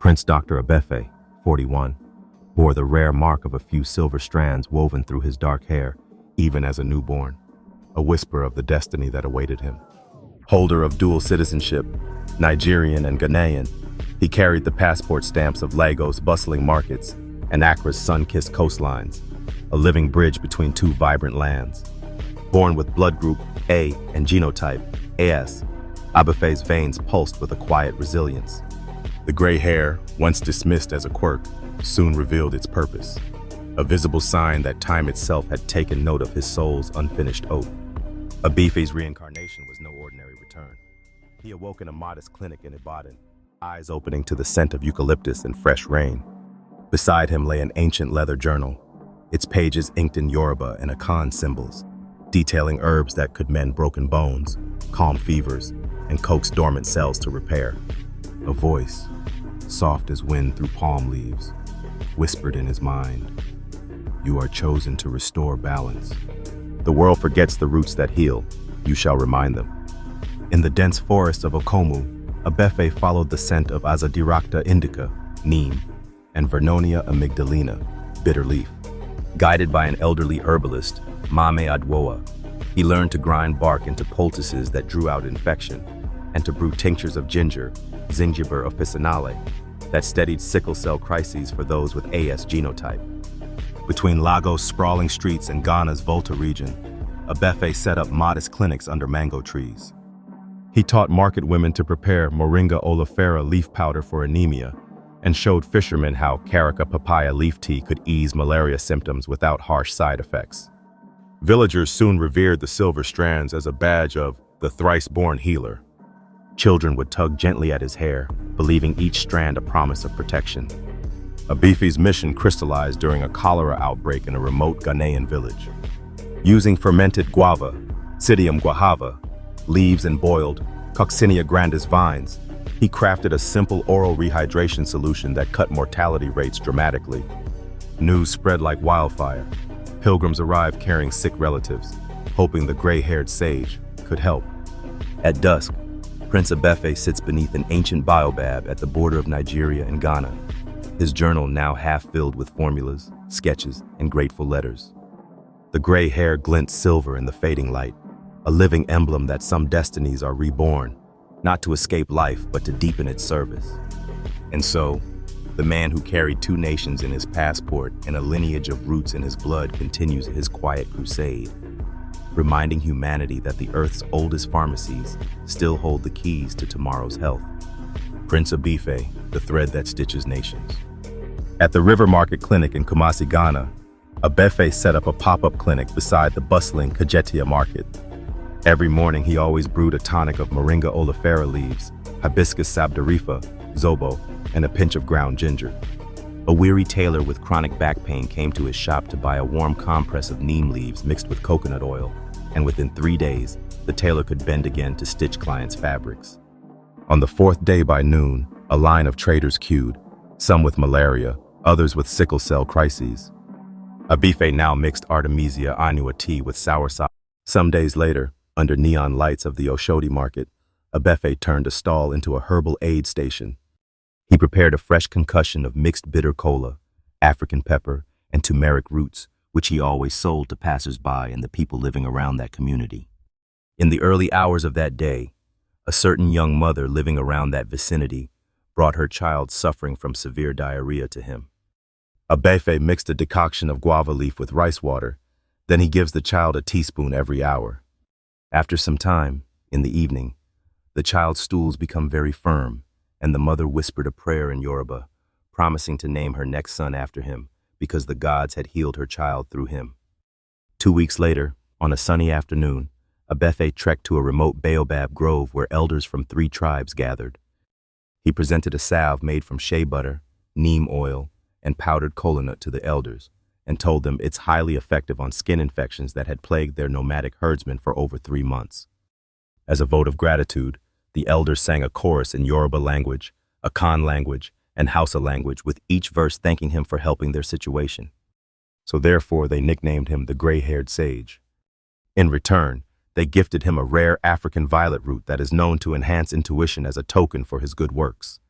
Prince Dr. Abefe, 41, bore the rare mark of a few silver strands woven through his dark hair, even as a newborn, a whisper of the destiny that awaited him. Holder of dual citizenship, Nigerian and Ghanaian, he carried the passport stamps of Lagos' bustling markets and Accra's sun-kissed coastlines, a living bridge between two vibrant lands. Born with blood group A and genotype AS, Abefe's veins pulsed with a quiet resilience. The gray hair, once dismissed as a quirk, soon revealed its purpose, a visible sign that time itself had taken note of his soul's unfinished oath. Abefe's reincarnation was no ordinary return. He awoke in a modest clinic in Ibadan, eyes opening to the scent of eucalyptus and fresh rain. Beside him lay an ancient leather journal, its pages inked in Yoruba and Akan symbols, detailing herbs that could mend broken bones, calm fevers, and coax dormant cells to repair. A voice, soft as wind through palm leaves, whispered in his mind, "You are chosen to restore balance. The world forgets the roots that heal. You shall remind them." In the dense forests of Okomu, Abefe followed the scent of Azadirachta indica, Neem, and Vernonia amygdalina, bitter leaf. Guided by an elderly herbalist, Mame Adwoa, he learned to grind bark into poultices that drew out infection, and to brew tinctures of ginger, Zingiber officinale, that steadied sickle-cell crises for those with AS genotype. Between Lagos' sprawling streets and Ghana's Volta region, Abefe set up modest clinics under mango trees. He taught market women to prepare Moringa oleifera leaf powder for anemia, and showed fishermen how carica papaya leaf tea could ease malaria symptoms without harsh side effects. Villagers soon revered the silver strands as a badge of the thrice-born healer. Children would tug gently at his hair, believing each strand a promise of protection. Abefe's mission crystallized during a cholera outbreak in a remote Ghanaian village. Using fermented guava, Psidium guajava, leaves and boiled Coccinia grandis vines, he crafted a simple oral rehydration solution that cut mortality rates dramatically. News spread like wildfire. Pilgrims arrived carrying sick relatives, hoping the gray-haired sage could help. At dusk, Prince Abefe sits beneath an ancient baobab at the border of Nigeria and Ghana, his journal now half filled with formulas, sketches, and grateful letters. The gray hair glints silver in the fading light, a living emblem that some destinies are reborn, not to escape life, but to deepen its service. And so, the man who carried two nations in his passport and a lineage of roots in his blood continues his quiet crusade, reminding humanity that the Earth's oldest pharmacies still hold the keys to tomorrow's health. Prince Abefe, the thread that stitches nations. At the River Market Clinic in Kumasi, Ghana, Abefe set up a pop-up clinic beside the bustling Kajetia Market. Every morning he always brewed a tonic of Moringa oleifera leaves, hibiscus sabdarifa, zobo, and a pinch of ground ginger. A weary tailor with chronic back pain came to his shop to buy a warm compress of neem leaves mixed with coconut oil, and within 3 days, the tailor could bend again to stitch clients' fabrics. On the 4th day by noon, a line of traders queued, some with malaria, others with sickle-cell crises. Abefe now mixed Artemisia annua tea with soursop. Some days later, under neon lights of the Oshodi market, Abefe turned a stall into a herbal aid station. He prepared a fresh concussion of mixed bitter cola, African pepper, and turmeric roots, which he always sold to passers-by and the people living around that community. In the early hours of that day, a certain young mother living around that vicinity brought her child suffering from severe diarrhea to him. Abefe mixed a decoction of guava-leaf with rice water, then he gives the child a teaspoon every hour. After some time, in the evening, the child's stools become very firm, and the mother whispered a prayer in Yoruba, promising to name her next son after him because the gods had healed her child through him. 2 weeks later, on a sunny afternoon, Abefe trekked to a remote baobab grove where elders from 3 tribes gathered. He presented a salve made from shea butter, neem oil, and powdered coconut to the elders, and told them it's highly effective on skin infections that had plagued their nomadic herdsmen for over 3 months. As a vote of gratitude, the elders sang a chorus in Yoruba language, Akan language, and Hausa language, with each verse thanking him for helping their situation. So therefore they nicknamed him the gray-haired sage. In return, they gifted him a rare African violet root that is known to enhance intuition as a token for his good works.